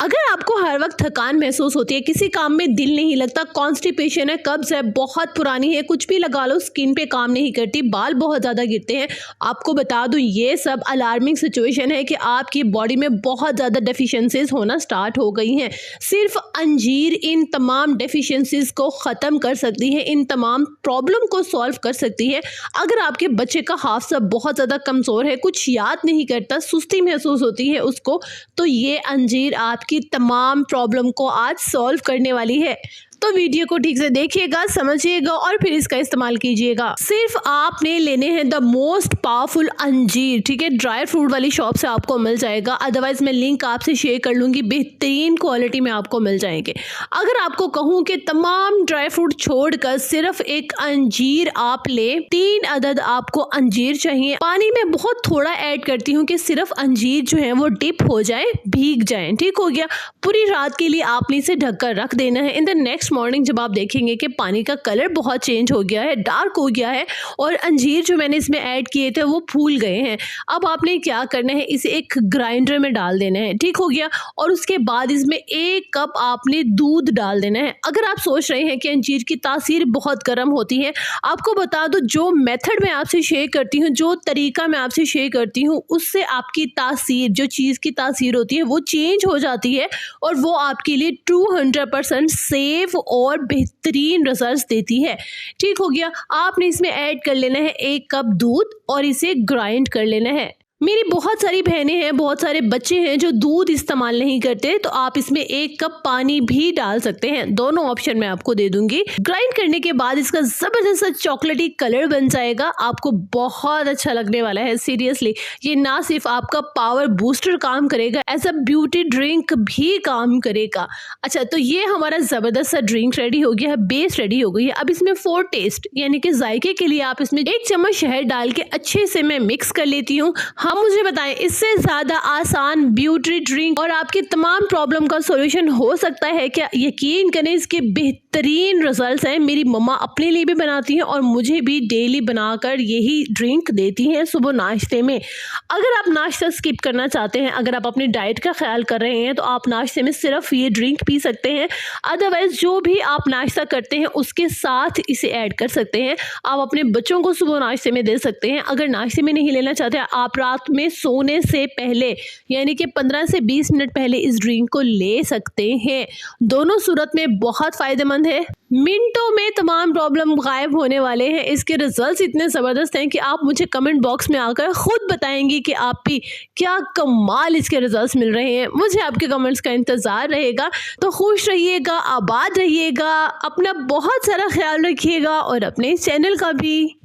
अगर आपको हर वक्त थकान महसूस होती है, किसी काम में दिल नहीं लगता, कॉन्स्टिपेशन है, कब्ज है, बहुत पुरानी है, कुछ भी लगा लो स्किन पे काम नहीं करती, बाल बहुत ज़्यादा गिरते हैं, आपको बता दूं ये सब अलार्मिंग सिचुएशन है कि आपकी बॉडी में बहुत ज़्यादा डेफिशिएंसीज होना स्टार्ट हो गई हैं। सिर्फ अंजीर इन तमाम डेफिशिएंसीज को ख़त्म कर सकती है, इन तमाम प्रॉब्लम को सॉल्व कर सकती है। अगर आपके बच्चे का हादसा बहुत ज़्यादा कमज़ोर है, कुछ याद नहीं करता, सुस्ती महसूस होती है उसको, तो ये अंजीर आपकी तमाम प्रॉब्लम को आज सॉल्व करने वाली है। तो वीडियो को ठीक से देखिएगा, समझिएगा और फिर इसका इस्तेमाल कीजिएगा। सिर्फ आपने लेने हैं द मोस्ट पावरफुल अंजीर, ठीक है, ड्राई फ्रूट वाली शॉप से आपको मिल जाएगा, अदरवाइज मैं लिंक आपसे शेयर कर लूँगी, बेहतरीन क्वालिटी में आपको मिल जाएंगे। अगर आपको कहूँ कि तमाम ड्राई फ्रूट छोड़कर सिर्फ एक अंजीर आप ले, 3 अदद आपको अंजीर चाहिए। पानी में बहुत थोड़ा ऐड करती हूँ कि सिर्फ अंजीर जो है वो डिप हो जाए, भीग जाए, ठीक हो गया। पूरी रात के लिए आपने इसे ढककर रख देना है। इन द नेक्स्ट मॉर्निंग जब आप देखेंगे कि पानी का कलर बहुत चेंज हो गया है, डार्क हो गया है और अंजीर जो मैंने इसमें ऐड किए थे वो फूल गए हैं, अब आपने क्या करना है, इसे एक ग्राइंडर में डाल देना है, ठीक हो गया। और उसके बाद इसमें 1 कप आपने दूध डाल देना है। अगर आप सोच रहे हैं कि अंजीर की तासीर बहुत गर्म होती है, आपको बता दो जो मेथड मैं आपसे शेयर करती हूँ, जो तरीका मैं आपसे शेयर करती हूँ, उससे आपकी तासीर, जो चीज़ की तासीर होती है वो चेंज हो जाती है और वो आपके लिए 200% सेफ और बेहतरीन रिजल्ट्स देती है, ठीक हो गया। आपने इसमें ऐड कर लेना है 1 कप दूध और इसे ग्राइंड कर लेना है। मेरी बहुत सारी बहनें हैं, बहुत सारे बच्चे हैं जो दूध इस्तेमाल नहीं करते, तो आप इसमें 1 कप पानी भी डाल सकते हैं, दोनों ऑप्शन मैं आपको दे दूंगी। ग्राइंड करने के बाद इसका जबरदस्त चॉकलेटी कलर बन जाएगा, आपको बहुत अच्छा लगने वाला है। सीरियसली ये ना सिर्फ आपका पावर बूस्टर काम करेगा, एज अ ब्यूटी ड्रिंक भी काम करेगा। अच्छा, तो ये हमारा जबरदस्त सा ड्रिंक रेडी हो गया है, बेस रेडी हो गई है। अब इसमें फॉर टेस्ट यानी कि जायके के लिए आप इसमें 1 चम्मच शहद डाल के अच्छे से मैं मिक्स कर लेती हूँ। हाँ, मुझे बताएं इससे ज़्यादा आसान ब्यूटी ड्रिंक और आपकी तमाम प्रॉब्लम का सॉल्यूशन हो सकता है क्या? यकीन करें इसके बेहतरीन रिजल्ट्स हैं। मेरी मम्मा अपने लिए भी बनाती हैं और मुझे भी डेली बनाकर यही ड्रिंक देती हैं सुबह नाश्ते में। अगर आप नाश्ता स्किप करना चाहते हैं, अगर आप अपनी डाइट का ख्याल कर रहे हैं, तो आप नाश्ते में सिर्फ ये ड्रिंक पी सकते हैं। अदरवाइज जो भी आप नाश्ता करते हैं उसके साथ इसे ऐड कर सकते हैं। आप अपने बच्चों को सुबह नाश्ते में दे सकते हैं। अगर नाश्ते में नहीं लेना चाहते, आप रात में सोने से पहले यानी कि 15 से 20 मिनट पहले इस ड्रिंक को ले सकते हैं। दोनों सूरत में बहुत फायदेमंद है, मिनटों में तमाम प्रॉब्लम गायब होने वाले हैं। इसके रिजल्ट्स इतने ज़बरदस्त हैं कि आप मुझे कमेंट बॉक्स में आकर खुद बताएंगी कि आप भी क्या कमाल इसके रिजल्ट्स मिल रहे हैं। मुझे आपके कमेंट्स का इंतज़ार रहेगा। तो खुश रहिएगा, आबाद रहिएगा, अपना बहुत सारा ख्याल रखिएगा और अपने चैनल का भी।